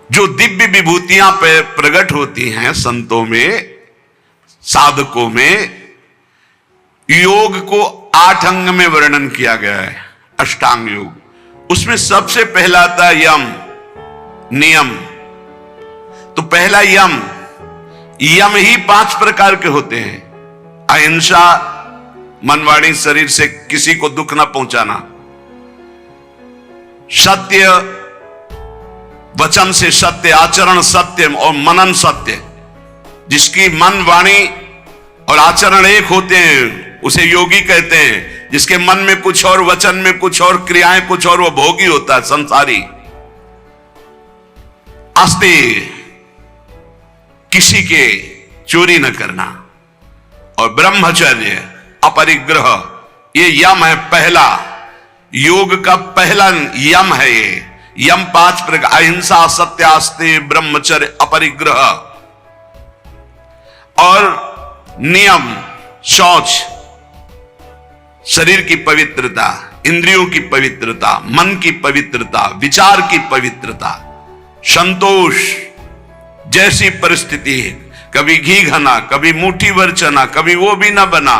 जो दिव्य विभूतियां प्रकट होती हैं संतों में, साधकों में, योग को 8 अंग में वर्णन किया गया है, अष्टांग योग। उसमें सबसे पहला आता यम, नियम। तो पहला यम, यम ही 5 प्रकार के होते हैं। अहिंसा, मन वाणी शरीर से किसी को दुख ना पहुंचाना, सत्य, वचन से सत्य, आचरण सत्य और मनन सत्य। जिसकी मन वाणी और आचरण एक होते हैं उसे योगी कहते हैं। जिसके मन में कुछ और, वचन में कुछ और, क्रियाएं कुछ और, वो भोगी होता है, संसारी। आस्ते, किसी के चोरी न करना, और ब्रह्मचर्य, अपरिग्रह, ये यम है पहला। योग का पहला यम है ये। यम 5 प्रकार, अहिंसा, सत्य, आस्ते, ब्रह्मचर्य, अपरिग्रह। और नियम, शौच, शरीर की पवित्रता, इंद्रियों की पवित्रता, मन की पवित्रता, विचार की पवित्रता, संतोष, जैसी परिस्थिति, कभी घी घना, कभी मुट्ठी भर चना, कभी वो भी ना बना।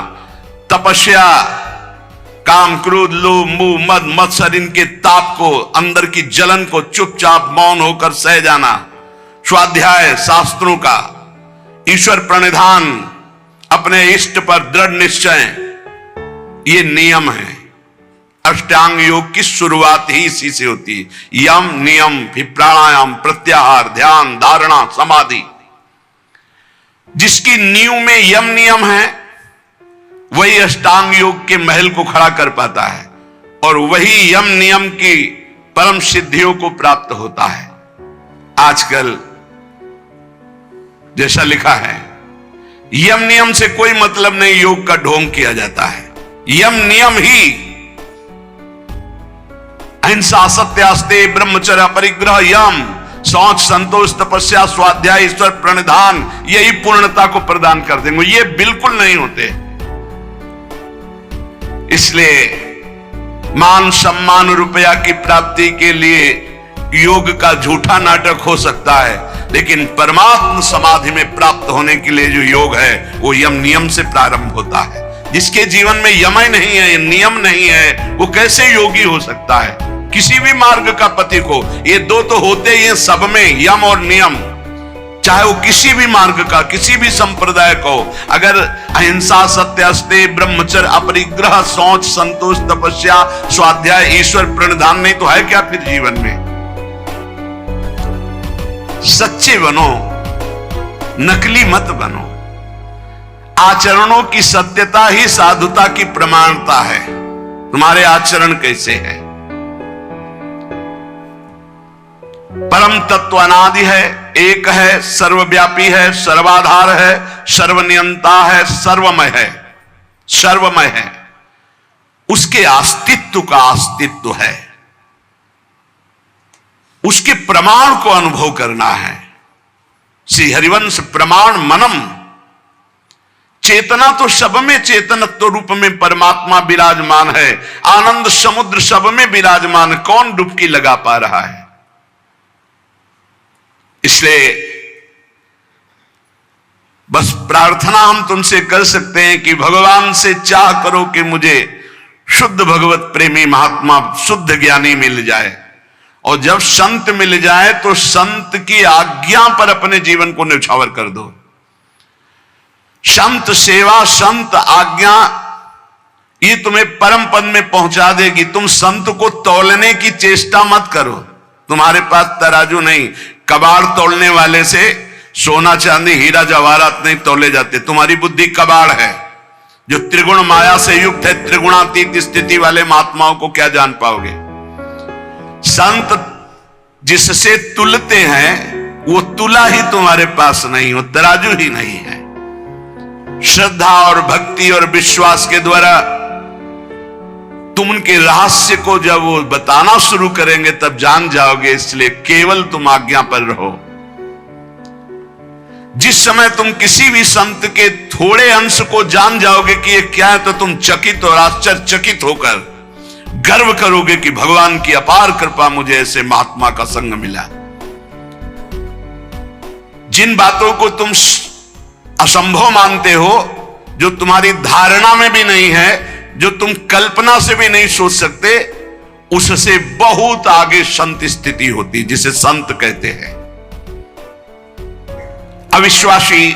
तपस्या, काम, क्रोध, लोभ, मोह, मद, मत्सर, इनके ताप को, अंदर की जलन को चुपचाप मौन होकर सह जाना। स्वाध्याय शास्त्रों का, ईश्वर प्रणिधान, अपने इष्ट पर दृढ़ निश्चय, ये नियम है। अष्टांग योग की शुरुआत ही इसी से होती है। यम, नियम, फिर प्राणायाम, प्रत्याहार, ध्यान, धारणा, समाधि। जिसकी नींव में यम नियम है वही अष्टांग योग के महल को खड़ा कर पाता है, और वही यम नियम की परम सिद्धियों को प्राप्त होता है। आजकल जैसा लिखा है, यम नियम से कोई मतलब नहीं, योग का ढोंग किया जाता है। यम नियम ही अहिंसा, सत्य, आस्ते, ब्रह्मचर्य, अपरिग्रह, यम, शौच, संतोष, तपस्या, स्वाध्याय, ईश्वर प्रणिधान, यही पूर्णता को प्रदान कर देंगे। ये बिल्कुल नहीं होते। इसलिए मान, सम्मान, रुपया की प्राप्ति के लिए योग का झूठा नाटक हो सकता है, लेकिन परमात्म समाधि में प्राप्त होने के लिए जो योग है वो यम नियम से प्रारंभ होता है। जिसके जीवन में यम नहीं है, नियम नहीं है, वो कैसे योगी हो सकता है? किसी भी मार्ग का पथिक हो, ये दो तो होते ही हैं सब में, यम और नियम। चाहे वो किसी भी मार्ग का, किसी भी संप्रदाय को, अगर अहिंसा, सत्य, आस्ते, ब्रह्मचर्य, अपरिग्रह, शौच, संतोष, तपस्या, स्वाध्याय, ईश्वर प्रणिधान नहीं तो है क्या फिर जीवन में? सच्चे बनो, नकली मत बनो। आचरणों की सत्यता ही साधुता की प्रमाणता है। तुम्हारे आचरण कैसे है? परम तत्व अनादि है, एक है, सर्वव्यापी है, सर्वाधार है, सर्वनियंता है, सर्वमय है, सर्वमय है। उसके अस्तित्व का अस्तित्व है, उसके प्रमाण को अनुभव करना है। श्री हरिवंश प्रमाण मनम। चेतना तो सब में, चेतनत्व रूप में परमात्मा विराजमान है। आनंद समुद्र सब में विराजमान, कौन डुबकी लगा पा रहा है? इसलिए बस प्रार्थना हम तुमसे कर सकते हैं कि भगवान से चाह करो कि मुझे शुद्ध भगवत प्रेमी महात्मा, शुद्ध ज्ञानी मिल जाए। और जब संत मिल जाए तो संत की आज्ञा पर अपने जीवन को न्यौछावर कर दो। संत सेवा, संत आज्ञा, ये तुम्हें परम पद में पहुंचा देगी। तुम संत को तौलने की चेष्टा मत करो। तुम्हारे पास तराजू नहीं, कबाड़ तोड़ने वाले से सोना, चांदी, हीरा, जवाहरात नहीं तोले जाते। तुम्हारी बुद्धि कबाड़ है जो त्रिगुण माया से युक्त है। त्रिगुणातीत स्थिति वाले महात्माओं को क्या जान पाओगे? संत जिससे तुलते हैं वो तुला ही तुम्हारे पास नहीं हो, तराजू ही नहीं है। श्रद्धा और भक्ति और विश्वास के द्वारा तुम उनके रहस्य को जब वो बताना शुरू करेंगे तब जान जाओगे। इसलिए केवल तुम आज्ञा पर रहो। जिस समय तुम किसी भी संत के थोड़े अंश को जान जाओगे कि ये क्या है, तो तुम चकित और आश्चर्यचकित होकर गर्व करोगे कि भगवान की अपार कृपा, मुझे ऐसे महात्मा का संग मिला। जिन बातों को तुम असंभव मानते हो, जो तुम्हारी धारणा में भी नहीं है, जो तुम कल्पना से भी नहीं सोच सकते, उससे बहुत आगे संत स्थिति होती, जिसे संत कहते हैं। अविश्वासी,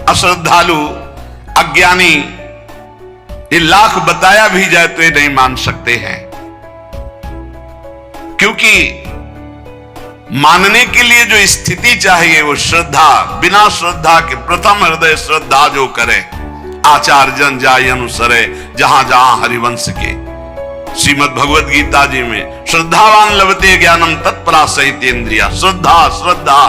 अश्रद्धालु, अज्ञानी, ये लाख बताया भी जाए तो ये नहीं मान सकते हैं, क्योंकि मानने के लिए जो स्थिति चाहिए वो श्रद्धा। बिना श्रद्धा के प्रथम हृदय श्रद्धा जो करे, आचार जन जाय अनुसरे, जहां जहां हरिवंश के। श्रीमद् भगवद गीता जी में श्रद्धावान लभते ज्ञानम तत्परा सहित इंद्रिया। श्रद्धा, श्रद्धा।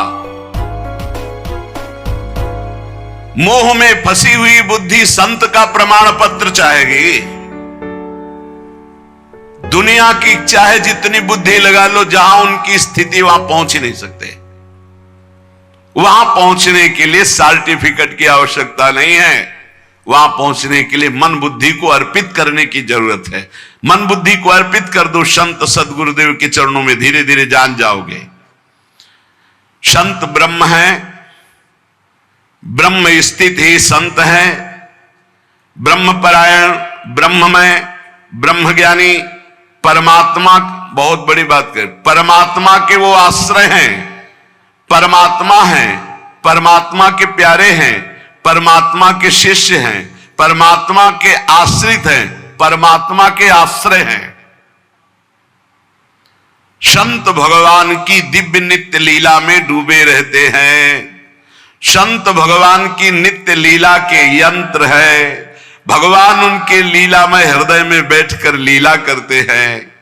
मोह में फंसी हुई बुद्धि संत का प्रमाण पत्र चाहेगी। दुनिया की चाहे जितनी बुद्धि लगा लो, जहां उनकी स्थिति वहां पहुंच ही नहीं सकते। वहां पहुंचने के लिए सर्टिफिकेट की आवश्यकता नहीं है, वहां पहुंचने के लिए मन बुद्धि को अर्पित करने की जरूरत है। मन बुद्धि को अर्पित कर दो संत सदगुरुदेव के चरणों में, धीरे धीरे जान जाओगे। संत ब्रह्म है, ब्रह्म स्थित ही संत है। ब्रह्म परायण, ब्रह्ममय, ब्रह्मज्ञानी, परमात्मा, बहुत बड़ी बात करें, परमात्मा के वो आश्रय हैं, परमात्मा हैं, परमात्मा के प्यारे हैं, परमात्मा के शिष्य हैं, परमात्मा के आश्रित हैं, परमात्मा के आश्रय हैं। संत भगवान की दिव्य नित्य लीला में डूबे रहते हैं। संत भगवान की नित्य लीला के यंत्र है। भगवान उनके लीलामय हृदय में बैठकर लीला करते हैं।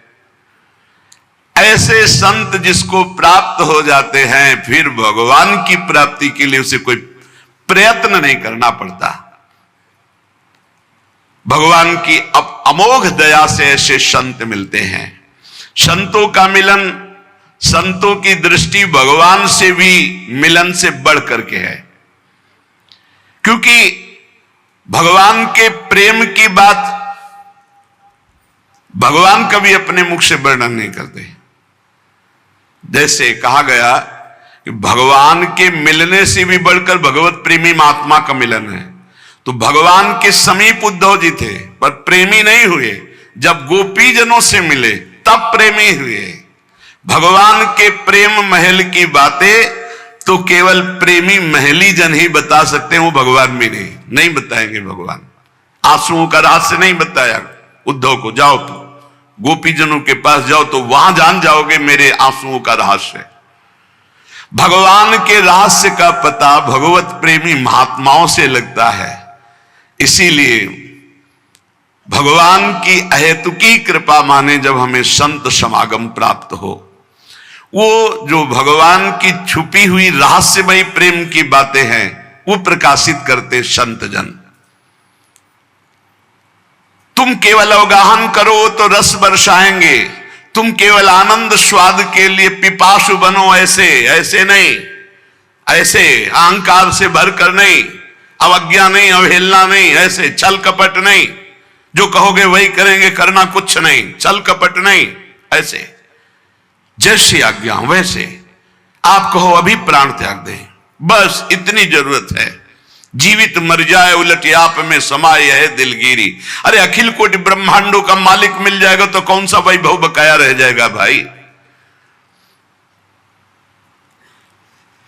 ऐसे संत जिसको प्राप्त हो जाते हैं, फिर भगवान की प्राप्ति के लिए उसे कोई प्रयत्न नहीं करना पड़ता। भगवान की अमोघ दया से ऐसे संत मिलते हैं। संतों का मिलन, संतों की दृष्टि भगवान से भी मिलन से बढ़ करके है, क्योंकि भगवान के प्रेम की बात भगवान कभी अपने मुख से वर्णन नहीं करते। जैसे कहा गया कि भगवान के मिलने से भी बढ़कर भगवत प्रेमी महात्मा का मिलन है। तो भगवान के समीप उद्धव जी थे, पर प्रेमी नहीं हुए। जब गोपी जनों से मिले तब प्रेमी हुए। भगवान के प्रेम महल की बातें तो केवल प्रेमी महली जन ही बता सकते हैं, वो भगवान भी नहीं बताएंगे। भगवान आंसुओं का रहस्य नहीं बताया उद्धव को। जाओ तो गोपी जनों के पास जाओ तो वहां जान जाओगे मेरे आंसुओं का रहस्य। भगवान के रहस्य का पता भगवत प्रेमी महात्माओं से लगता है। इसीलिए भगवान की अहेतुकी कृपा माने जब हमें संत समागम प्राप्त हो, वो जो भगवान की छुपी हुई रहस्यमयी प्रेम की बातें हैं वो प्रकाशित करते संत जन। तुम केवल अवगाहन करो तो रस बरसाएंगे, तुम केवल आनंद स्वाद के लिए पिपासु बनो, ऐसे नहीं, ऐसे अहंकार से भरकर नहीं, अवज्ञा नहीं, अवहेलना नहीं, ऐसे छल कपट नहीं, जो कहोगे वही करेंगे, करना कुछ नहीं, छल कपट नहीं, ऐसे जैसी आज्ञा वैसे। आप कहो अभी प्राण त्याग दें, बस इतनी जरूरत है। जीवित मर जाए उलट आप में समाये है दिलगिरी। अरे अखिल कोटि ब्रह्मांडों का मालिक मिल जाएगा तो कौन सा वैभव बकाया रह जाएगा भाई।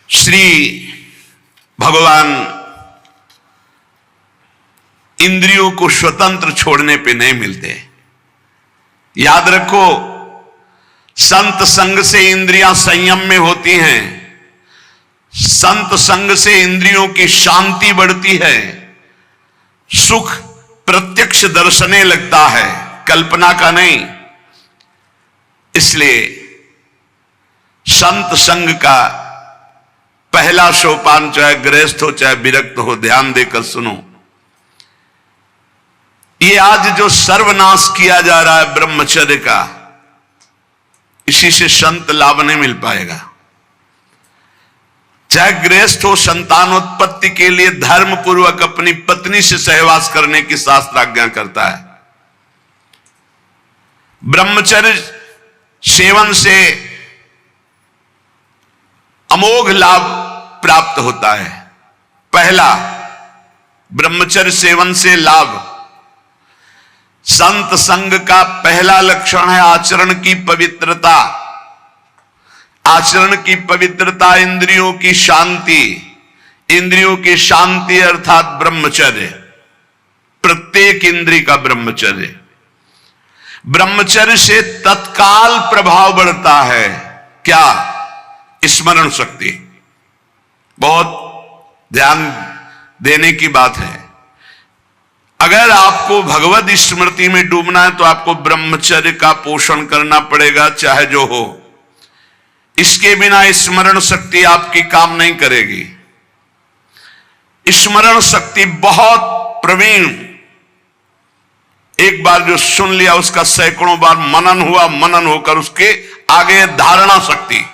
श्री भगवान इंद्रियों को स्वतंत्र छोड़ने पे नहीं मिलते। याद रखो, संत संग से इंद्रियां संयम में होती हैं। संत संग से इंद्रियों की शांति बढ़ती है। सुख प्रत्यक्ष दर्शने लगता है, कल्पना का नहीं। इसलिए संत संग का पहला सोपान, चाहे गृहस्थ हो चाहे विरक्त हो, ध्यान देकर सुनो। ये आज जो सर्वनाश किया जा रहा है ब्रह्मचर्य का, इसी से संत लाभ नहीं मिल पाएगा। चाहे गृहस्थ हो, संतानोत्पत्ति के लिए धर्म पूर्वक अपनी पत्नी से सहवास करने की शास्त्र आज्ञा करता है। ब्रह्मचर्य सेवन से अमोघ लाभ प्राप्त होता है। पहला, ब्रह्मचर्य सेवन से लाभ। संत संग का पहला लक्षण है आचरण की पवित्रता। आचरण की पवित्रता, इंद्रियों की शांति। इंद्रियों की शांति अर्थात ब्रह्मचर्य, प्रत्येक इंद्रिय का ब्रह्मचर्य। ब्रह्मचर्य से तत्काल प्रभाव बढ़ता है। क्या? स्मरण शक्ति। बहुत ध्यान देने की बात है। अगर आपको भगवत स्मृति में डूबना है तो आपको ब्रह्मचर्य का पोषण करना पड़ेगा, चाहे जो हो। इसके बिना स्मरण शक्ति आपकी काम नहीं करेगी। स्मरण शक्ति बहुत प्रवीण, एक बार जो सुन लिया उसका सैकड़ों बार मनन हुआ, मनन होकर उसके आगे धारणा शक्ति।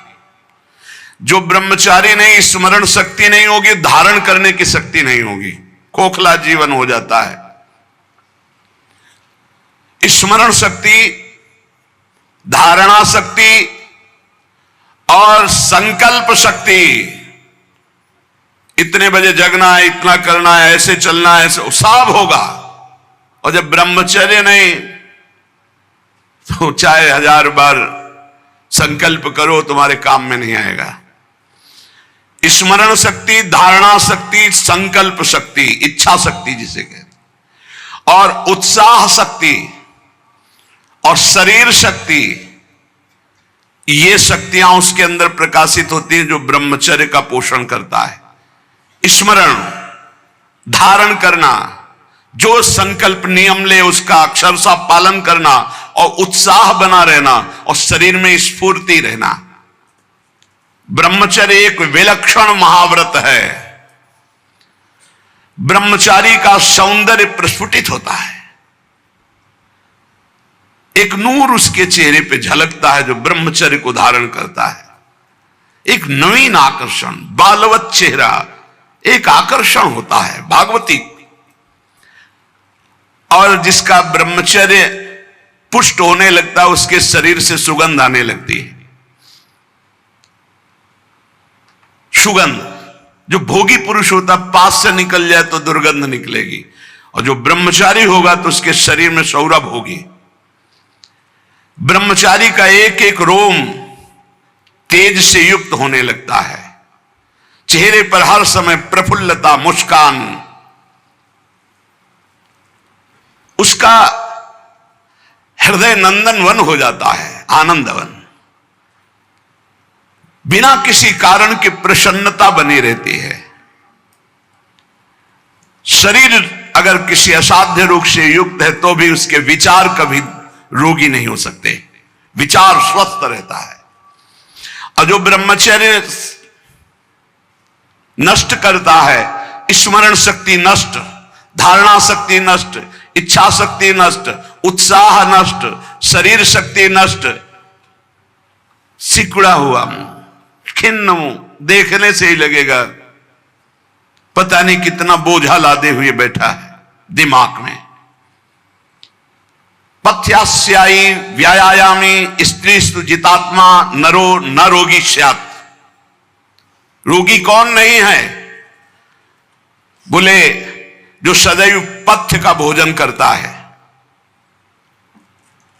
जो ब्रह्मचारी नहीं, स्मरण शक्ति नहीं होगी, धारण करने की शक्ति नहीं होगी, खोखला जीवन हो जाता है। स्मरण शक्ति, धारणा शक्ति और संकल्प शक्ति। इतने बजे जगना है, इतना करना है, ऐसे चलना है, ऐसे सब होगा। और जब ब्रह्मचर्य नहीं तो चाहे 1000 बार संकल्प करो तुम्हारे काम में नहीं आएगा। स्मरण शक्ति, धारणा शक्ति, संकल्प शक्ति, इच्छा शक्ति जिसे कहते, और उत्साह शक्ति और शरीर शक्ति, ये शक्तियां उसके अंदर प्रकाशित होती हैं जो ब्रह्मचर्य का पोषण करता है। स्मरण, धारण करना, जो संकल्प नियम ले उसका अक्षरशः पालन करना, और उत्साह बना रहना, और शरीर में स्फूर्ति रहना। ब्रह्मचर्य एक विलक्षण महाव्रत है। ब्रह्मचारी का सौंदर्य प्रस्फुटित होता है। एक नूर उसके चेहरे पे झलकता है जो ब्रह्मचर्य को धारण करता है। एक नवीन आकर्षण, बालवत चेहरा, एक आकर्षण होता है भागवती। और जिसका ब्रह्मचर्य पुष्ट होने लगता है उसके शरीर से सुगंध आने लगती है। सुगंध, जो भोगी पुरुष होता पास से निकल जाए तो दुर्गंध निकलेगी, और जो ब्रह्मचारी होगा तो उसके शरीर में सौरभ होगी। ब्रह्मचारी का एक एक रोम तेज से युक्त होने लगता है। चेहरे पर हर समय प्रफुल्लता, मुस्कान, उसका हृदय नंदनवन हो जाता है, आनंदवन। बिना किसी कारण की प्रसन्नता बनी रहती है। शरीर अगर किसी असाध्य रोग से युक्त है तो भी उसके विचार कभी रोगी नहीं हो सकते, विचार स्वस्थ रहता है। और जो ब्रह्मचर्य नष्ट करता है, स्मरण शक्ति नष्ट, धारणा शक्ति नष्ट, इच्छा शक्ति नष्ट, उत्साह नष्ट, शरीर शक्ति नष्ट, सिकुड़ा हुआ मुंह, खिन्न मुंह, देखने से ही लगेगा पता नहीं कितना बोझा लादे हुए बैठा है दिमाग में। पथ्यास्यायी व्यायामी स्त्रीस्तु जितात्मा नरो न रोगी स्यात्। रोगी कौन नहीं है? बोले जो सदैव पथ्य का भोजन करता है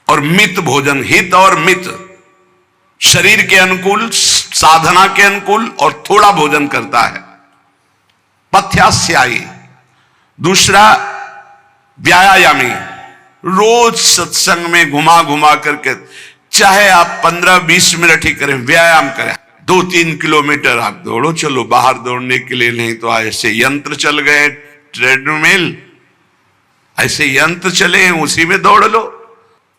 और मित भोजन, हित और मित, शरीर के अनुकूल, साधना के अनुकूल और थोड़ा भोजन करता है, पथ्यास्यायी। दूसरा व्यायामी, रोज सत्संग में घुमा घुमा करके, चाहे आप 15-20 मिनट ही करें, व्यायाम करें, 2-3 किलोमीटर आप दौड़ो, चलो बाहर दौड़ने के लिए, नहीं तो ऐसे यंत्र चल गए, ट्रेडमिल, ऐसे यंत्र चले हैं उसी में दौड़ लो,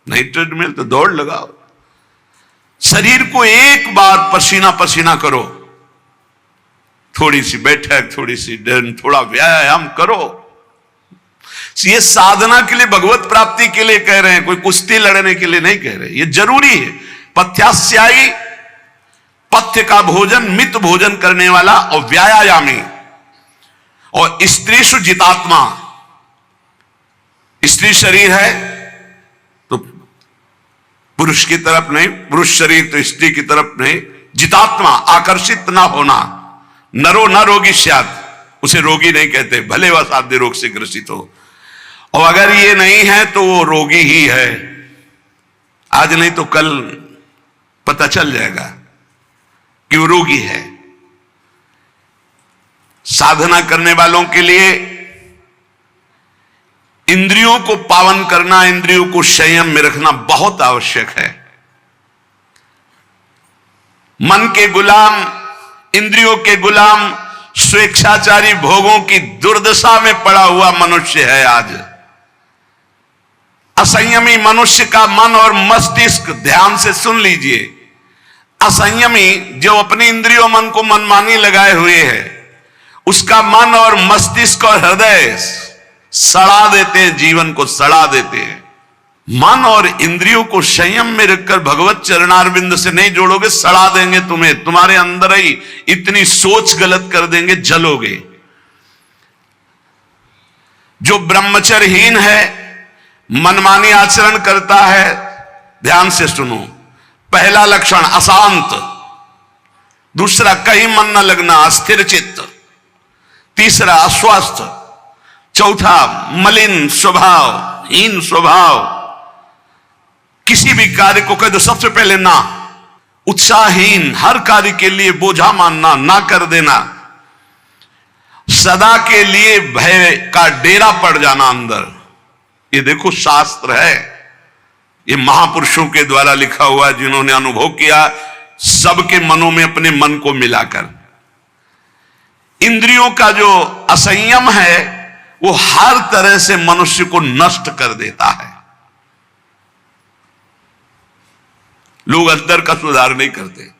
नहीं ट्रेडमिल तो दौड़ लगाओ। शरीर को एक बार पसीना पसीना करो, थोड़ी सी बैठक, थोड़ी सी थोड़ा व्यायाम करो। ये साधना के लिए, भगवत प्राप्ति के लिए कह रहे हैं, कोई कुश्ती लड़ने के लिए नहीं कह रहे, ये जरूरी है। पथ्यास्यायी, पथ्य का भोजन, मित भोजन करने वाला, और व्यायामी। और स्त्रीषु जितात्मा, स्त्री शरीर है तो पुरुष की तरफ नहीं, पुरुष शरीर तो स्त्री की तरफ नहीं। जितात्मा, आकर्षित ना होना, नरो न रोगी स्यात्, उसे रोगी नहीं कहते, भले वह साध्य रोग से ग्रसित हो। और अगर ये नहीं है तो वो रोगी ही है, आज नहीं तो कल पता चल जाएगा कि वो रोगी है। साधना करने वालों के लिए इंद्रियों को पावन करना, इंद्रियों को संयम में रखना बहुत आवश्यक है। मन के गुलाम, इंद्रियों के गुलाम, स्वेच्छाचारी भोगों की दुर्दशा में पड़ा हुआ मनुष्य है आज। असंयमी मनुष्य का मन और मस्तिष्क, ध्यान से सुन लीजिए, असंयमी जो अपनी इंद्रियों मन को मनमानी लगाए हुए है, उसका मन और मस्तिष्क और हृदय सड़ा देते हैं, जीवन को सड़ा देते हैं। मन और इंद्रियों को संयम में रखकर भगवत चरणारविंद से नहीं जोड़ोगे, सड़ा देंगे तुम्हें, तुम्हारे अंदर ही इतनी सोच गलत कर देंगे, जलोगे। जो ब्रह्मचर्यहीन है, मनमानी आचरण करता है, ध्यान से सुनो, पहला लक्षण अशांत, दूसरा कहीं मन न लगना, अस्थिर चित्त, तीसरा अस्वस्थ, चौथा मलिन स्वभाव, हीन स्वभाव, किसी भी कार्य को कह दो सबसे पहले ना, उत्साहहीन, हर कार्य के लिए बोझा मानना, ना कर देना, सदा के लिए भय का डेरा पड़ जाना अंदर। ये देखो शास्त्र है, ये महापुरुषों के द्वारा लिखा हुआ, जिन्होंने अनुभव किया सबके मनों में अपने मन को मिलाकर। इंद्रियों का जो असंयम है वो हर तरह से मनुष्य को नष्ट कर देता है। लोग अंदर का सुधार नहीं करते।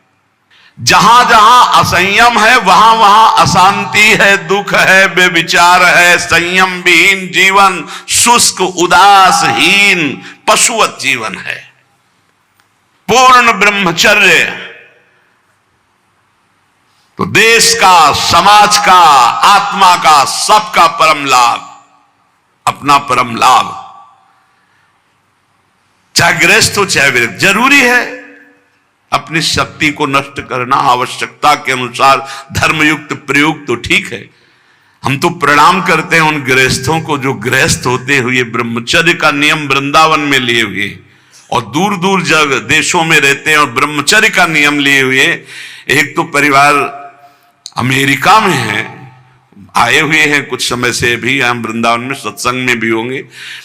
जहां जहां असंयम है वहां वहां अशांति है, दुख है, बेविचार है, संयम विहीन जीवन, शुष्क उदासहीन पशुवत जीवन है। पूर्ण ब्रह्मचर्य तो देश का, समाज का, आत्मा का, सबका परम लाभ, अपना परम लाभ, चाहे गृहस्थ हो चाहे विरक्त। जरूरी है अपनी शक्ति को नष्ट करना, आवश्यकता के अनुसार धर्मयुक्त प्रयोग तो ठीक है। हम तो प्रणाम करते हैं उन गृहस्थों को जो गृहस्थ होते हुए ब्रह्मचर्य का नियम वृंदावन में लिए हुए और दूर दूर जगह देशों में रहते हैं और ब्रह्मचर्य का नियम लिए हुए। एक तो परिवार अमेरिका में है, आए हुए हैं कुछ समय से, भी हम वृंदावन में सत्संग में भी होंगे।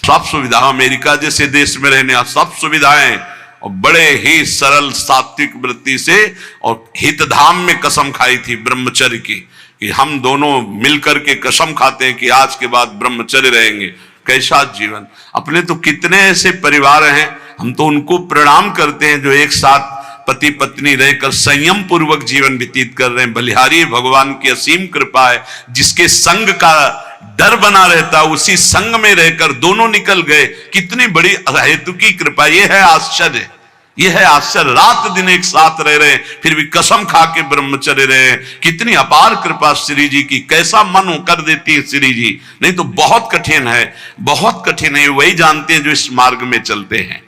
सब सुविधा, अमेरिका जैसे देश में रहने सब सुविधाएं, और बड़े ही सरल सात्विक वृत्ति से, और हितधाम में कसम खाई थी ब्रह्मचर्य की कि हम दोनों मिलकर के कसम खाते हैं कि आज के बाद ब्रह्मचर्य रहेंगे। कैसा जीवन! अपने तो कितने ऐसे परिवार हैं, हम तो उनको प्रणाम करते हैं जो एक साथ पति पत्नी रहकर संयम पूर्वक जीवन व्यतीत कर रहे हैं। बलिहारी भगवान की असीम कृपा है, जिसके संग का डर बना रहता उसी संग में रहकर दोनों निकल गए। कितनी बड़ी हेतु की कृपा! यह है आश्चर्य, यह है आश्चर्य। रात दिन एक साथ रह रहे हैं, फिर भी कसम खा के ब्रह्मचर्य रहे। कितनी अपार कृपा श्री जी की! कैसा मन कर देती है श्री जी, नहीं तो बहुत कठिन है, बहुत कठिन है। वही जानते हैं जो इस मार्ग में चलते हैं।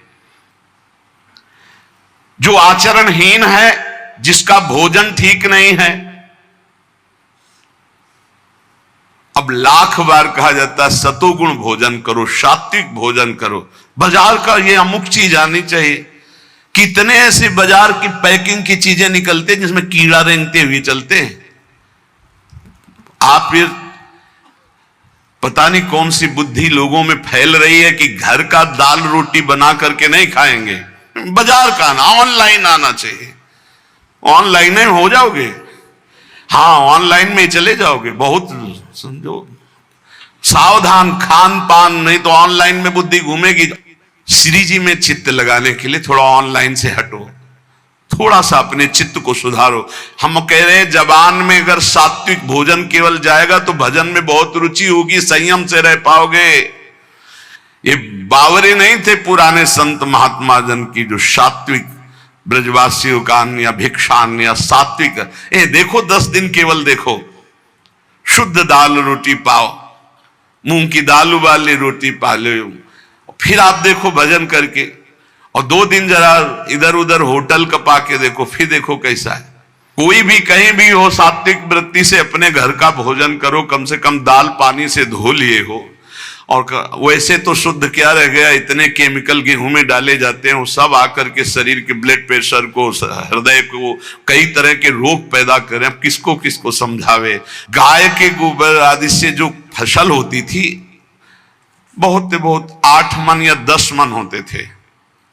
जो आचरणहीन है, जिसका भोजन ठीक नहीं है, अब लाख बार कहा जाता है सतोगुण भोजन करो, सात्विक भोजन करो। बाजार का ये अमुक चीज आनी चाहिए। कितने ऐसे बाजार की पैकिंग की चीजें निकलते हैं जिसमें कीड़ा रेंगते हुए चलते हैं। आप फिर पता नहीं कौन सी बुद्धि लोगों में फैल रही है कि घर का दाल रोटी बना करके नहीं खाएंगे, बाजार का आना, ऑनलाइन आना चाहिए। ऑनलाइन में हो जाओगे, हाँ ऑनलाइन में चले जाओगे। बहुत समझो सावधान, खान पान, नहीं तो ऑनलाइन में बुद्धि घूमेगी। श्री जी में चित्त लगाने के लिए थोड़ा ऑनलाइन से हटो, थोड़ा सा अपने चित्त को सुधारो। हम कह रहे हैं जबान में अगर सात्विक भोजन केवल जाएगा तो भजन में बहुत रुचि होगी, संयम से रह पाओगे। ये बावरे नहीं थे पुराने संत महात्मा जन की जो सात्विक ब्रजवासियों का अन्न या भिक्षान्न या सात्विक, देखो 10 दिन केवल देखो, शुद्ध दाल रोटी पाओ, मूंग की दाल वाली रोटी पा लो, फिर आप देखो भजन करके, और 2 दिन जरा इधर उधर होटल का पाके देखो, फिर देखो कैसा है। कोई भी कहीं भी हो, सात्विक वृत्ति से अपने घर का भोजन करो, कम से कम दाल पानी से धो लिए हो। और वैसे तो शुद्ध क्या रह गया, इतने केमिकल गेहूं में डाले जाते हैं, वो सब आकर के शरीर के ब्लड प्रेशर को, हृदय को, कई तरह के रोग पैदा करें। अब किसको किसको समझावे। गाय के गोबर आदि से जो फसल होती थी, बहुत 8 मन या 10 मन होते थे।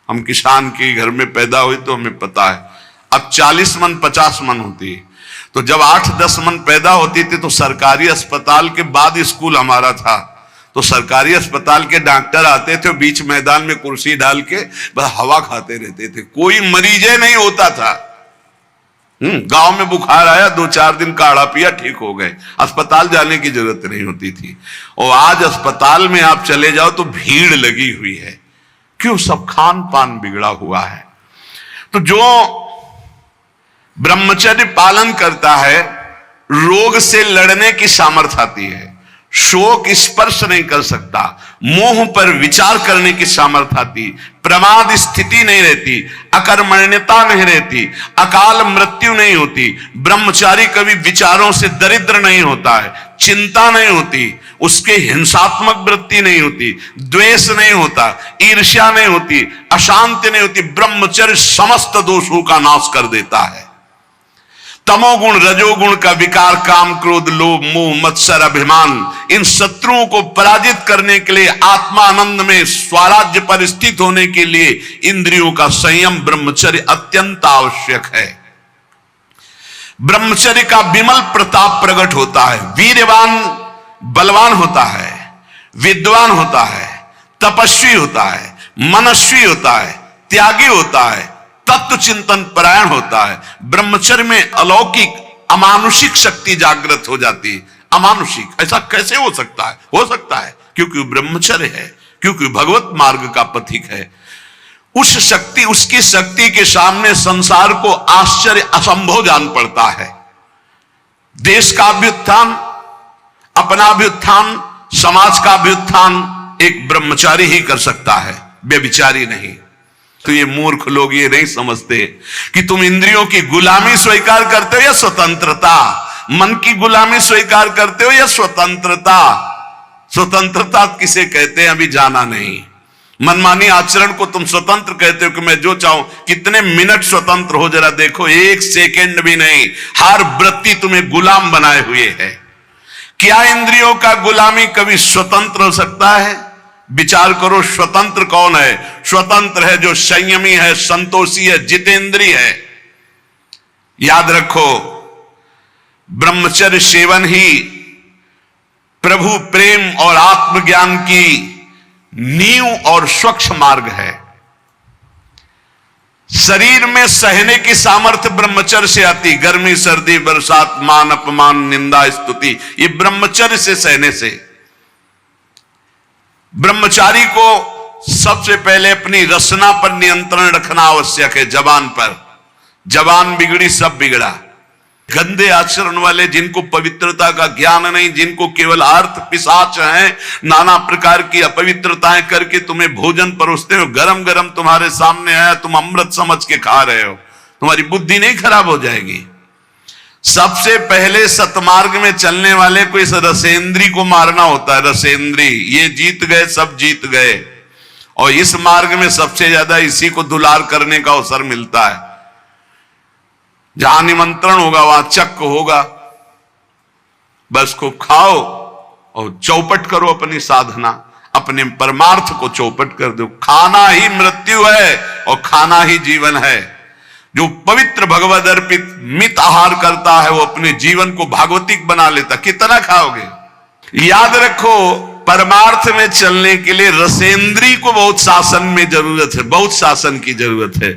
हम किसान के घर में पैदा हुए तो हमें पता है। अब 40 मन 50 मन होती है। तो जब 8-10 मन पैदा होती थी तो सरकारी अस्पताल के बाद स्कूल हमारा था, तो सरकारी अस्पताल के डॉक्टर आते थे, बीच मैदान में कुर्सी डाल के बस हवा खाते रहते थे, कोई मरीजे नहीं होता था। गांव में बुखार आया, 2-4 दिन काढ़ा पिया, ठीक हो गए, अस्पताल जाने की जरूरत नहीं होती थी। और आज अस्पताल में आप चले जाओ तो भीड़ लगी हुई है। क्यों? सब खान पान बिगड़ा हुआ है। तो जो ब्रह्मचर्य पालन करता है, रोग से लड़ने की सामर्थ्य आती है, शोक स्पर्श नहीं कर सकता, मोह पर विचार करने की सामर्थ्य आती, प्रमाद स्थिति नहीं रहती, अकर्मण्यता नहीं रहती, अकाल मृत्यु नहीं होती। ब्रह्मचारी कभी विचारों से दरिद्र नहीं होता है, चिंता नहीं होती, उसके हिंसात्मक वृत्ति नहीं होती, द्वेष नहीं होता, ईर्ष्या नहीं होती, अशांति नहीं होती। ब्रह्मचर्य समस्त दोषों का नाश कर देता है। तमोगुण रजोगुण का विकार, काम क्रोध लोभ मोह मत्सर अभिमान, इन शत्रुओं को पराजित करने के लिए, आत्मानंद में स्वराज्य पर स्थित होने के लिए इंद्रियों का संयम ब्रह्मचर्य अत्यंत आवश्यक है। ब्रह्मचर्य का विमल प्रताप प्रकट होता है। वीरवान बलवान होता है, विद्वान होता है, तपस्वी होता है, मनस्वी होता है, त्यागी होता है, तत्व चिंतन परायण होता है। ब्रह्मचर्य में अलौकिक अमानुषिक शक्ति जागृत हो जाती है। अमानुषिक ऐसा कैसे हो सकता है? हो सकता है क्योंकि ब्रह्मचर्य है, क्योंकि भगवत मार्ग का पथिक है। उस शक्ति, उसकी शक्ति के सामने संसार को आश्चर्य असंभव जान पड़ता है। देश का अभ्युत्थान, अपना अभ्युत्थान, समाज का अभ्युत्थान एक ब्रह्मचारी ही कर सकता है, व्यभिचारी नहीं। तो ये मूर्ख लोग ये नहीं समझते कि तुम इंद्रियों की गुलामी स्वीकार करते हो या स्वतंत्रता, मन की गुलामी स्वीकार करते हो या स्वतंत्रता। स्वतंत्रता किसे कहते हैं अभी जाना नहीं। मनमानी आचरण को तुम स्वतंत्र कहते हो कि मैं जो चाहूं, कितने मिनट स्वतंत्र हो जरा देखो, 1 सेकेंड भी नहीं। हर वृत्ति तुम्हें गुलाम बनाए हुए है। क्या इंद्रियों का गुलामी कभी स्वतंत्र हो सकता है? विचार करो, स्वतंत्र कौन है? स्वतंत्र है जो संयमी है, संतोषी है, जितेंद्रिय है। याद रखो, ब्रह्मचर्य सेवन ही प्रभु प्रेम और आत्मज्ञान की नींव और स्वच्छ मार्ग है। शरीर में सहने की सामर्थ्य ब्रह्मचर्य से आती। गर्मी सर्दी बरसात मान अपमान निंदा स्तुति, ये ब्रह्मचर्य से सहने से। ब्रह्मचारी को सबसे पहले अपनी रसना पर नियंत्रण रखना आवश्यक है। जबान पर, जबान बिगड़ी सब बिगड़ा। गंदे आचरण वाले, जिनको पवित्रता का ज्ञान नहीं, जिनको केवल अर्थ पिशाच हैं, नाना प्रकार की अपवित्रताएं करके तुम्हें भोजन परोसते हो, गरम गरम तुम्हारे सामने आया, तुम अमृत समझ के खा रहे हो, तुम्हारी बुद्धि नहीं खराब हो जाएगी? सबसे पहले सतमार्ग में चलने वाले को इस रसेंद्री को मारना होता है। रसेंद्री, ये जीत गए, सब जीत गए। और इस मार्ग में सबसे ज्यादा इसी को दुलार करने का अवसर मिलता है। जहां निमंत्रण होगा वहां चक्क होगा, बस को खाओ और चौपट करो अपनी साधना, अपने परमार्थ को चौपट कर दो। खाना ही मृत्यु है और खाना ही जीवन है। जो पवित्र भगवद अर्पित मित आहार करता है वो अपने जीवन को भागवतिक बना लेता। कितना खाओगे? याद रखो, परमार्थ में चलने के लिए रसेंद्री को बहुत शासन में जरूरत है, बहुत शासन की जरूरत है।